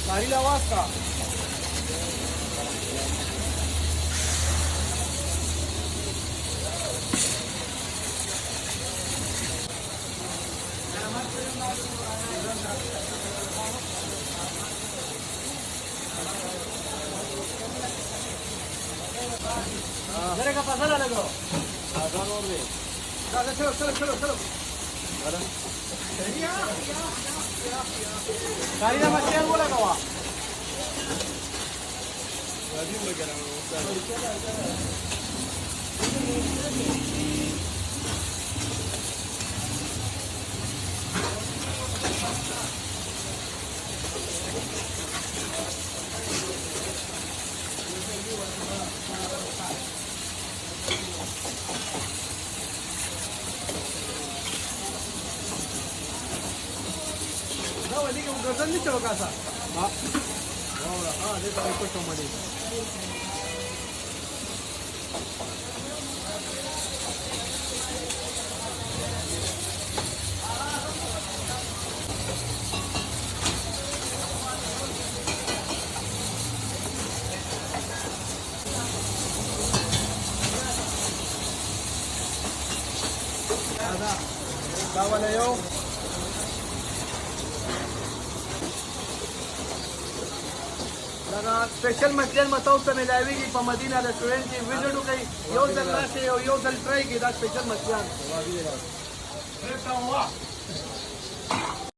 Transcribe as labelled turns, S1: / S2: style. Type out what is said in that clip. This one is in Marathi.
S1: गाडी लावास का जरा का पसा झाला गो चलो चलो चलो चलो गाडीला मच्छी बोला का वा गजन नहीं चौका सा हाँ हाँ देखो इसको टमाटे दादा वाला यो स्पेशल मछलियाँ बताओ तो मिलाएगी पर मदीना रेस्टोरेंट की विजिट कई यो दल से यो दल ट्राई की स्पेशल मछलियाँ